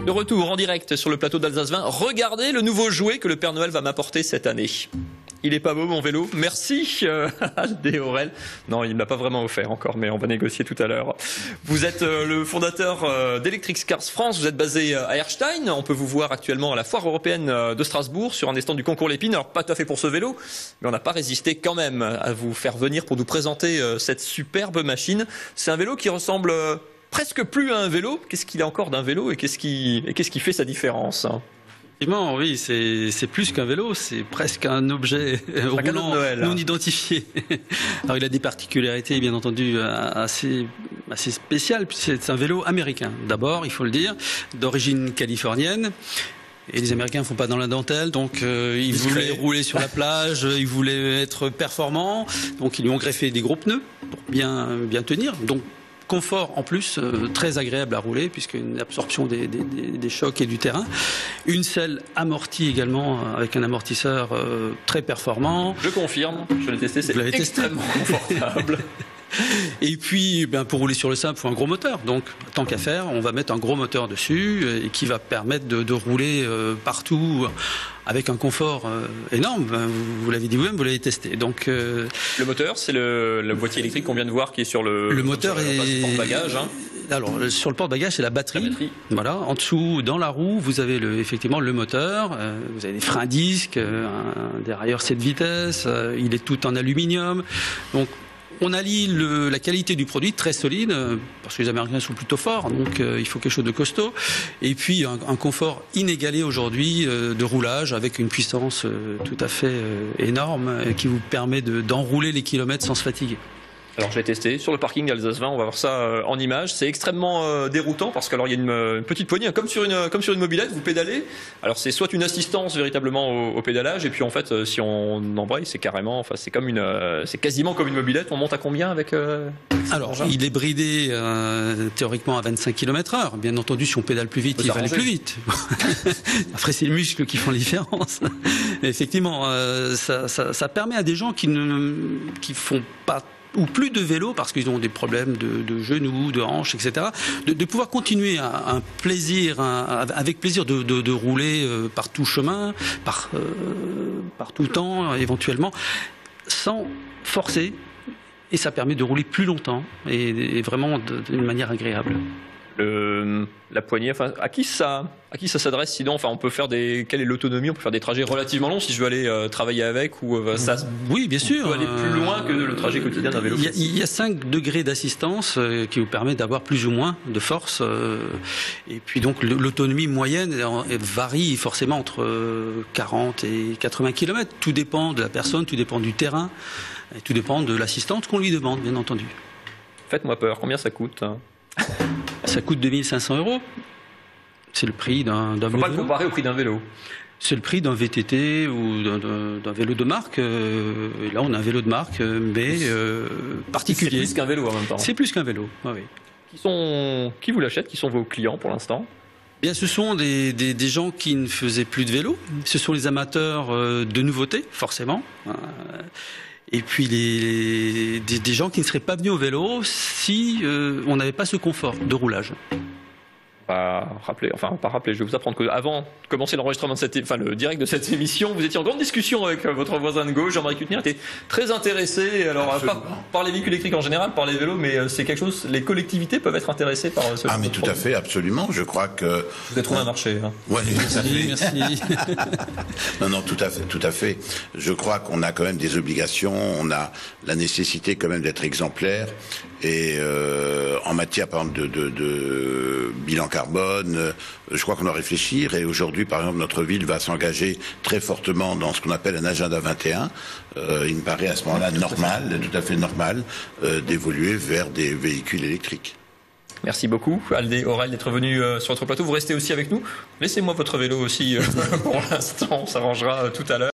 De retour en direct sur le plateau d'Alsace 20, regardez le nouveau jouet que le Père Noël va m'apporter cette année. Il est pas beau mon vélo? Merci Aldé Aurel. Non, il ne m'a pas vraiment offert encore, mais on va négocier tout à l'heure. Vous êtes le fondateur d'Electric Cars France, vous êtes basé à Erstein. On peut vous voir actuellement à la foire européenne de Strasbourg sur un des stands du concours Lépine. Alors pas tout à fait pour ce vélo, mais on n'a pas résisté quand même à vous faire venir pour nous présenter cette superbe machine. C'est un vélo qui ressemble presque plus à un vélo. Qu'est-ce qu'il a encore d'un vélo et qu'est-ce qui fait sa différence? Effectivement, oui, c'est plus qu'un vélo, c'est presque un objet roulant non identifié. Alors il a des particularités bien entendu assez spéciales. C'est un vélo américain. D'abord, il faut le dire, d'origine californienne. Et les Américains ne font pas dans la dentelle, donc ils voulaient rouler sur la plage, ils voulaient être performants, donc ils lui ont greffé des gros pneus pour bien tenir. Donc confort en plus, très agréable à rouler puisqu'il y a une absorption des chocs et du terrain. Une selle amortie également avec un amortisseur très performant. Je confirme, je l'ai testé, c'est extrêmement confortable. Et puis, pour rouler sur le sable, il faut un gros moteur. Donc, tant qu'à faire, on va mettre un gros moteur dessus et qui va permettre de rouler partout avec un confort énorme. Vous l'avez dit vous-même, vous l'avez testé. Donc, le moteur, c'est le boîtier électrique qu'on vient de voir qui est sur le moteur est porte-bagages. Hein. Alors, sur le porte-bagages, c'est la batterie. Voilà. En dessous, dans la roue, vous avez effectivement le moteur. Vous avez des freins disques, un dérailleur 7 vitesses. Il est tout en aluminium. Donc, on allie la qualité du produit très solide, parce que les Américains sont plutôt forts, donc il faut quelque chose de costaud. Et puis un confort inégalé aujourd'hui de roulage avec une puissance tout à fait énorme qui vous permet d'enrouler les kilomètres sans se fatiguer. Alors je l'ai testé sur le parking d'Alsace 20, on va voir ça en image. C'est extrêmement déroutant parce qu'il y a une petite poignée, comme sur une mobilette, vous pédalez. Alors c'est soit une assistance véritablement au pédalage, et puis en fait si on embraye, c'est carrément, c'est quasiment comme une mobilette. On monte à combien avec Alors il est bridé théoriquement à 25 km/h. Bien entendu, si on pédale plus vite, il va aller plus vite. Après c'est les muscles qui font la différence. Effectivement, ça permet à des gens qui font pas ou plus de vélo parce qu'ils ont des problèmes de genoux, de hanches, etc. De pouvoir continuer un plaisir, avec plaisir de rouler par tout chemin, par tout temps éventuellement, sans forcer. Et ça permet de rouler plus longtemps et vraiment d'une manière agréable. La poignée, à qui ça s'adresse sinon? On peut faire quelle est l'autonomie? On peut faire des trajets relativement longs si je veux aller travailler avec ou ça. Oui, bien sûr. On peut aller plus loin que le trajet quotidien d'un vélo. Il y a 5 degrés d'assistance qui vous permet d'avoir plus ou moins de force. Et puis donc l'autonomie moyenne varie forcément entre 40 et 80 km. Tout dépend de la personne, tout dépend du terrain, et tout dépend de l'assistance qu'on lui demande, bien entendu. Faites-moi peur. Combien ça coûte? Ça coûte 2 500 €. C'est le prix d'un vélo. Il ne faut pas le comparer au prix d'un vélo. C'est le prix d'un VTT ou d'un vélo de marque. Et là, on a un vélo de marque, mais particulier. C'est plus qu'un vélo en même temps. C'est plus qu'un vélo, oui. Qui vous l'achète? Qui sont vos clients pour l'instant? Bien, ce sont des gens qui ne faisaient plus de vélo. Ce sont les amateurs de nouveautés, forcément. Et puis des gens qui ne seraient pas venus au vélo si on n'avait pas ce confort de roulage. Pas rappeler, je vais vous apprendre qu'avant de commencer l'enregistrement de le direct de cette émission, vous étiez en grande discussion avec votre voisin de gauche, Jean-Marie Cutnier, était très intéressé, alors pas par les véhicules électriques en général, par les vélos, mais c'est quelque chose, les collectivités peuvent être intéressées par ce mais tout à fait, absolument, je crois que... Vous avez trouvé un marché. Hein. Oui, merci. Non, tout à fait. Je crois qu'on a quand même des obligations, on a la nécessité quand même d'être exemplaire, et en matière, par exemple, de bilan carbone, je crois qu'on doit réfléchir, et aujourd'hui, par exemple, notre ville va s'engager très fortement dans ce qu'on appelle un agenda 21. Il me paraît à ce moment-là tout à fait normal, d'évoluer vers des véhicules électriques. Merci beaucoup, Aldé Aurel, d'être venu sur notre plateau. Vous restez aussi avec nous. Laissez-moi votre vélo aussi pour l'instant, on s'arrangera tout à l'heure.